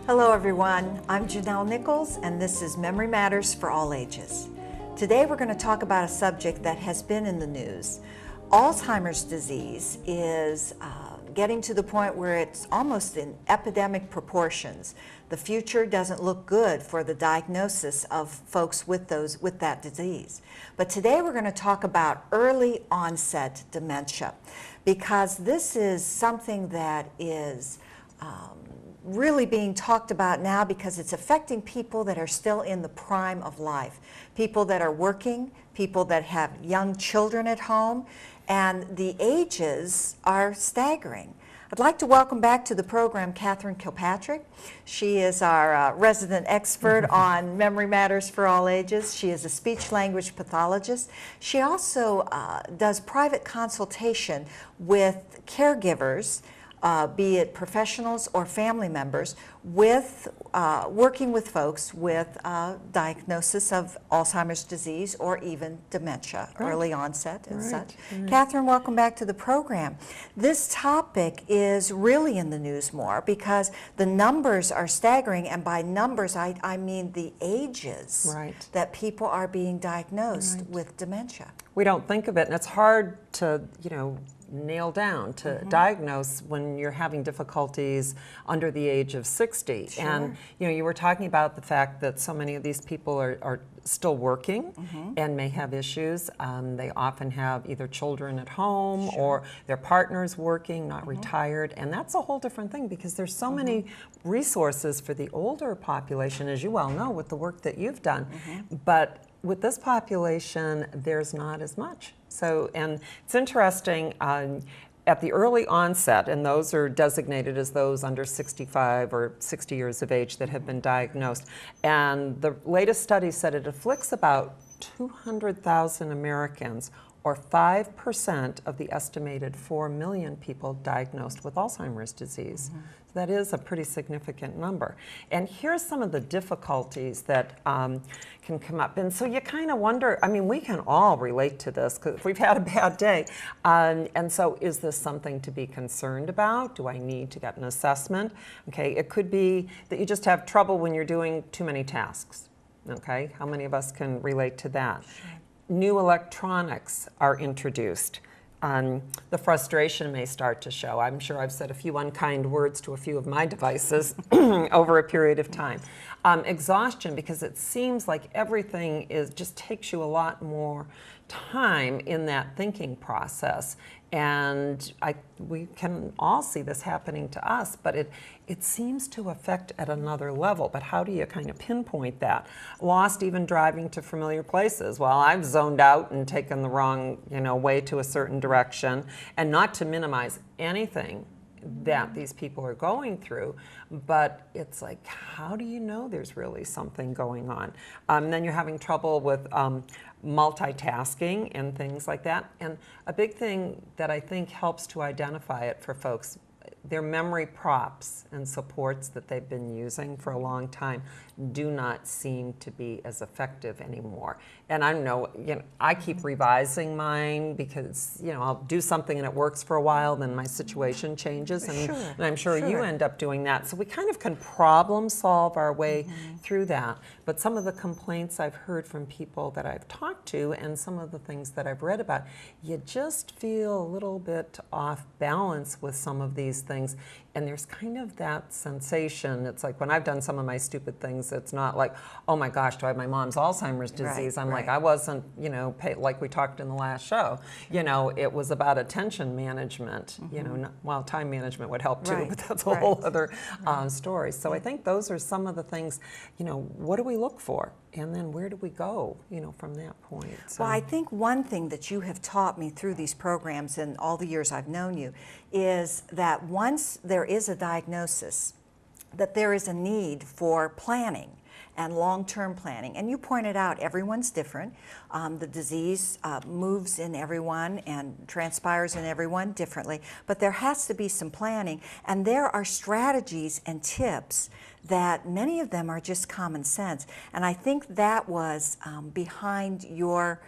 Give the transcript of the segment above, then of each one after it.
Hello everyone, I'm Janelle Nichols and this is Memory Matters for All Ages. Today we're going to talk about a subject that has been in the news. Alzheimer's disease is getting to the point where it's almost in epidemic proportions. The future doesn't look good for the diagnosis of folks with that disease. But today we're going to talk about early onset dementia, because this is something that is really being talked about now because it's affecting people that are still in the prime of life, people that are working, people that have young children at home, and the ages are staggering. I'd like to welcome back to the program Catherine Kilpatrick. She is our resident expert on Memory Matters for All Ages. She is a speech-language pathologist. She also does private consultation with caregivers, be it professionals or family members, with working with folks with diagnosis of Alzheimer's disease or even dementia, early onset and such. Catherine, welcome back to the program. This topic is really in the news more because the numbers are staggering, and by numbers I mean the ages that people are being diagnosed with dementia. We don't think of it, and it's hard to, nail down to diagnose when you're having difficulties under the age of 60. Sure. And you were talking about the fact that so many of these people are still working and may have issues. They often have either children at home or their partner's working, not retired, and that's a whole different thing because there's so many resources for the older population, as you well know, with the work that you've done. But with this population, there's not as much. So, and it's interesting, at the early onset, and those are designated as those under 65 or 60 years of age that have been diagnosed, and the latest study said it afflicts about 200,000 Americans, or 5% of the estimated 4 million people diagnosed with Alzheimer's disease. So that is a pretty significant number. And here's some of the difficulties that can come up. And so you kind of wonder, we can all relate to this because we've had a bad day. And so is this something to be concerned about? Do I need to get an assessment? Okay, it could be that you just have trouble when you're doing too many tasks. Okay, how many of us can relate to that? Sure. New electronics are introduced. The frustration may start to show. I'm sure I've said a few unkind words to a few of my devices over a period of time. Exhaustion, because it seems like everything just takes you a lot more time in that thinking process. And we can all see this happening to us, but it seems to affect at another level. But how do you kind of pinpoint that? Lost even driving to familiar places. Well, I've zoned out and taken the wrong way to a certain direction, and not to minimize anything that these people are going through, but it's like, how do you know there's really something going on? Then you're having trouble with multitasking and things like that. And a big thing that I think helps to identify it for folks, their memory props and supports that they've been using for a long time do not seem to be as effective anymore. And I know, I keep revising mine because, I'll do something and it works for a while, then my situation changes, and I'm sure you end up doing that. So we kind of can problem solve our way through that. But some of the complaints I've heard from people that I've talked to and some of the things that I've read about, you just feel a little bit off balance with some of these things. And there's kind of that sensation. It's like when I've done some of my stupid things, it's not like, oh my gosh, do I have my mom's Alzheimer's disease? I'm like, I wasn't, like we talked in the last show. It was about attention management. Time management would help too, but that's a whole other story. So I think those are some of the things, what do we look for? And then where do we go, from that point? So. Well, I think one thing that you have taught me through these programs and all the years I've known you is that once there is a diagnosis, that there is a need for planning and long-term planning. And you pointed out everyone's different. The disease moves in everyone and transpires in everyone differently, but there has to be some planning. And there are strategies and tips that many of them are just common sense. And I think that was behind your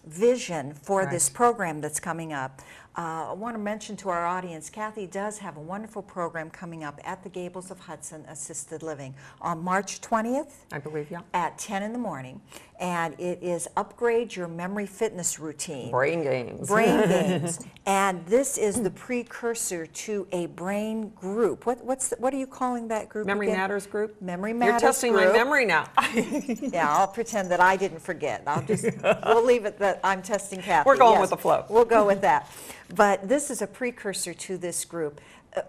vision for this program that's coming up. I want to mention to our audience, Kathy does have a wonderful program coming up at the Gables of Hudson Assisted Living on March 20th. I believe, yeah. At 10 in the morning. And it is Upgrade Your Memory Fitness Routine. Brain games. Brain games. And this is the precursor to a brain group. What are you calling that group Memory again? Matters group? Memory Matters You're testing group. my memory now. Yeah, I'll pretend that I didn't forget. We'll leave it that I'm testing Kathy. We're going Yes, with the flow. We'll go with that. But this is a precursor to this group.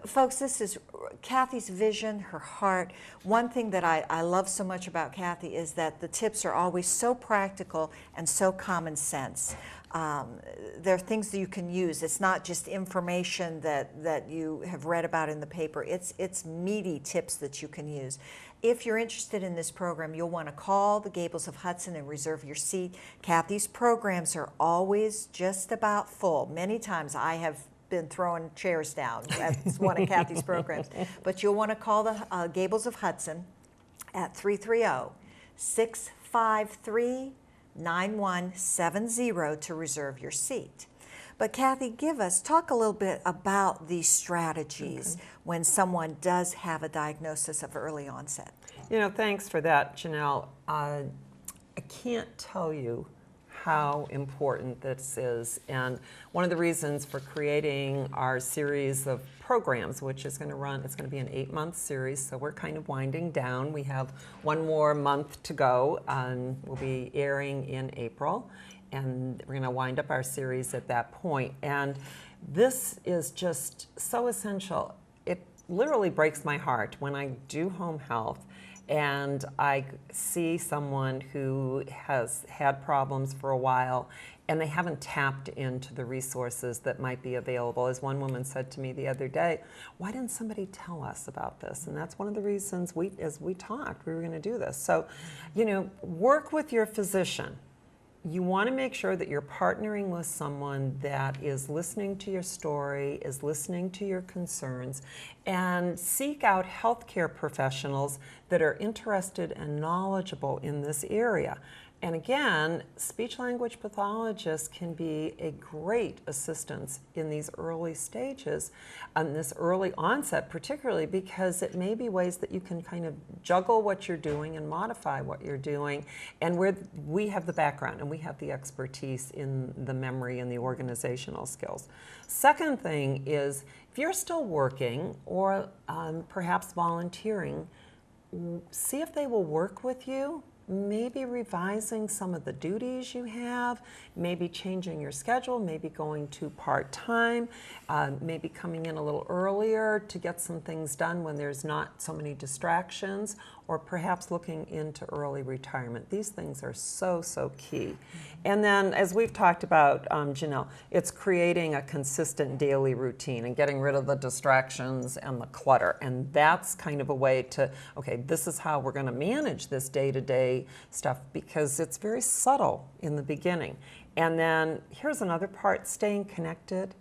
Folks, this is Kathy's vision, her heart. One thing that I love so much about Kathy is that the tips are always so practical and so common sense. There are things that you can use. It's not just information that you have read about in the paper. It's meaty tips that you can use. If you're interested in this program, you'll want to call the Gables of Hudson and reserve your seat. Kathy's programs are always just about full. Many times I have been throwing chairs down. That's one of Kathy's programs. But you'll want to call the Gables of Hudson at 330-653-9170 to reserve your seat. But Kathy, talk a little bit about these strategies when someone does have a diagnosis of early onset. You know, thanks for that, Janelle. I can't tell you how important this is, and one of the reasons for creating our series of programs, which is going to run, it's going to be an 8-month series, so we're kind of winding down. We have one more month to go. We'll be airing in April, and we're going to wind up our series at that point. And this is just so essential. It literally breaks my heart when I do home health and I see someone who has had problems for a while and they haven't tapped into the resources that might be available. As one woman said to me the other day, why didn't somebody tell us about this? And that's one of the reasons as we talked, we were going to do this. So, you know, work with your physician. You want to make sure that you're partnering with someone that is listening to your story, is listening to your concerns, and seek out healthcare professionals that are interested and knowledgeable in this area. And again, speech-language pathologists can be a great assistance in these early stages, this early onset particularly, because it may be ways that you can kind of juggle what you're doing and modify what you're doing, and where we have the background and we have the expertise in the memory and the organizational skills. Second thing is, if you're still working or perhaps volunteering, see if they will work with you. Maybe revising some of the duties you have, maybe changing your schedule, maybe going to part-time, maybe coming in a little earlier to get some things done when there's not so many distractions, or perhaps looking into early retirement. These things are so, so key. Mm-hmm. And then, as we've talked about, Janelle, it's creating a consistent daily routine and getting rid of the distractions and the clutter. And that's kind of a way to, okay, this is how we're going to manage this day-to-day stuff, because it's very subtle in the beginning. And then here's another part, staying connected.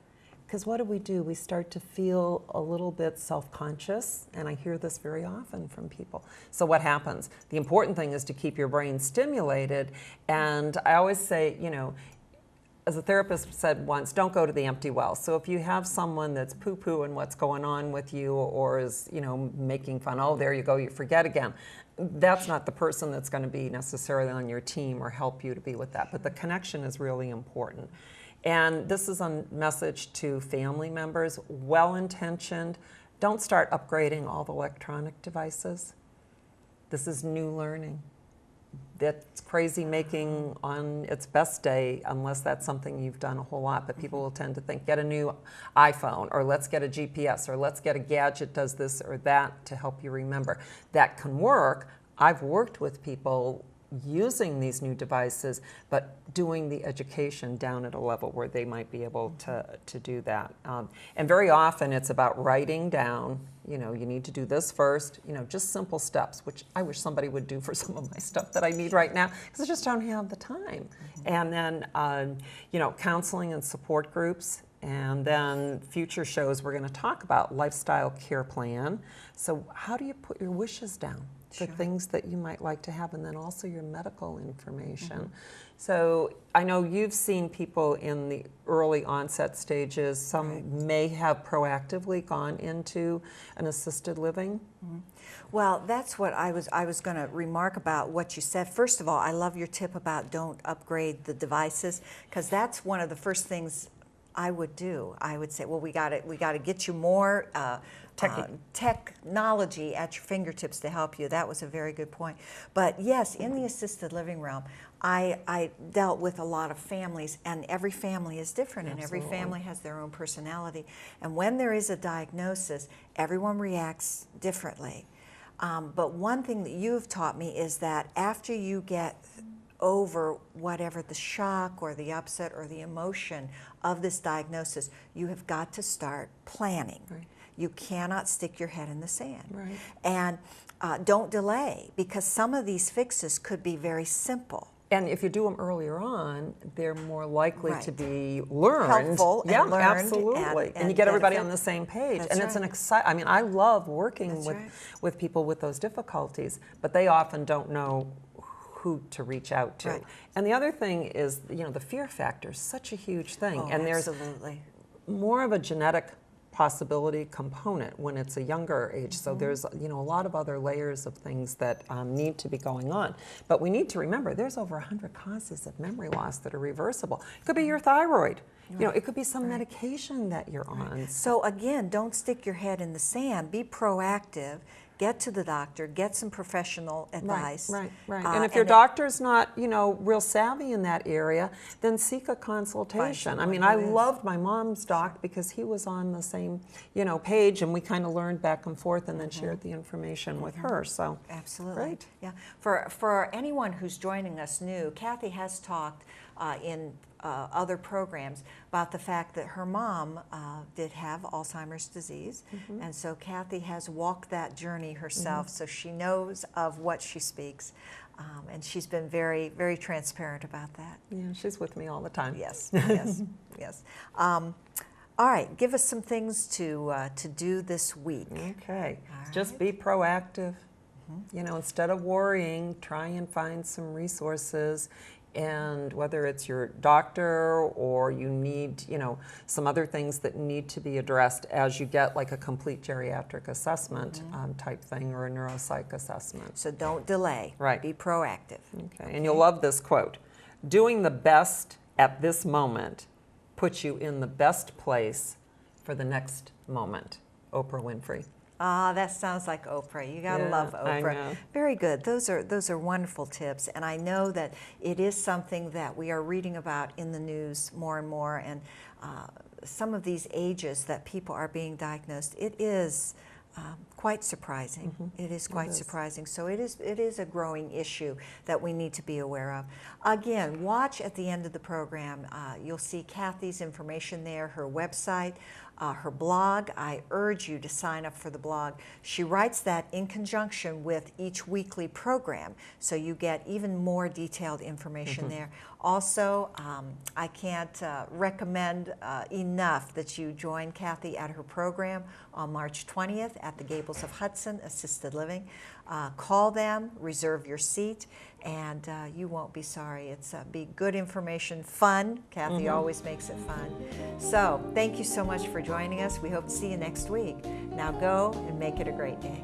Because what do? We start to feel a little bit self-conscious, and I hear this very often from people. So what happens? The important thing is to keep your brain stimulated, and I always say, you know, as a therapist said once, don't go to the empty well. So if you have someone that's poo-pooing what's going on with you, or is, you know, making fun, oh, there you go, you forget again, that's not the person that's going to be necessarily on your team or help you to be with that. But the connection is really important. And this is a message to family members, well-intentioned. Don't start upgrading all the electronic devices. This is new learning. That's crazy making on its best day, unless that's something you've done a whole lot. But people will tend to think, get a new iPhone, or let's get a GPS, or let's get a gadget does this or that to help you remember. That can work. I've worked with people using these new devices, but doing the education down at a level where they might be able to do that. And very often it's about writing down, you know, you need to do this first, you know, just simple steps, which I wish somebody would do for some of my stuff that I need right now, because I just don't have the time. And then, you know, counseling and support groups. And then future shows, we're going to talk about lifestyle care plan. So how do you put your wishes down for things that you might like to have, and then also your medical information. So I know you've seen people in the early onset stages. Some may have proactively gone into an assisted living. Well, that's what I was going to remark about what you said. First of all, I love your tip about don't upgrade the devices, because that's one of the first things I would do. I would say, well, we got to get you more technology at your fingertips to help you. That was a very good point. But yes, in the assisted living realm, I dealt with a lot of families, and every family is different, and every family has their own personality. And when there is a diagnosis, everyone reacts differently. But one thing that you've taught me is that after you get over whatever the shock or the upset or the emotion of this diagnosis, you have got to start planning. You cannot stick your head in the sand. And don't delay, because some of these fixes could be very simple. And if you do them earlier on, they're more likely to be learned. Helpful and learned. Absolutely. And you get everybody on the same page. That's and it's an exciting, I mean, I love working with people with those difficulties, but they often don't know who to reach out to. And the other thing is, you know, the fear factor is such a huge thing. And there's more of a genetic possibility component when it's a younger age. So there's, you know, a lot of other layers of things that need to be going on. But we need to remember there's over 100 causes of memory loss that are reversible. It could be your thyroid. You know, it could be some medication that you're on. So again, don't stick your head in the sand. Be proactive. Get to the doctor, get some professional advice. And if your doctor's not, you know, real savvy in that area, then seek a consultation. I mean, I loved my mom's doc because he was on the same, you know, page, and we kind of learned back and forth and then shared the information with her. So absolutely. Yeah. For anyone who's joining us new, Kathy has talked in other programs about the fact that her mom did have Alzheimer's disease, and so Kathy has walked that journey herself, so she knows of what she speaks, and she's been very, very transparent about that. Yeah, she's with me all the time. Yes, yes. All right, give us some things to do this week. Okay, just be proactive. You know, instead of worrying, try and find some resources. And whether it's your doctor or you need, you know, some other things that need to be addressed as you get like a complete geriatric assessment type thing, or a neuropsych assessment. So don't delay. Be proactive. Okay. And you'll love this quote. Doing the best at this moment puts you in the best place for the next moment. Oprah Winfrey. Ah, that sounds like Oprah. You gotta love Oprah. I know. Very good. Those are wonderful tips, and I know that it is something that we are reading about in the news more and more. And some of these ages that people are being diagnosed, it is quite surprising. It is quite surprising. So it is a growing issue that we need to be aware of. Again, watch at the end of the program. You'll see Kathy's information there, her website, her blog. I urge you to sign up for the blog. She writes that in conjunction with each weekly program, so you get even more detailed information there. Also, I can't recommend enough that you join Kathy at her program on March 20th at the Gables of Hudson Assisted Living. Call them, reserve your seat, and you won't be sorry. It's be good information, fun. Kathy always makes it fun. So thank you so much for joining us. We hope to see you next week. Now go and make it a great day.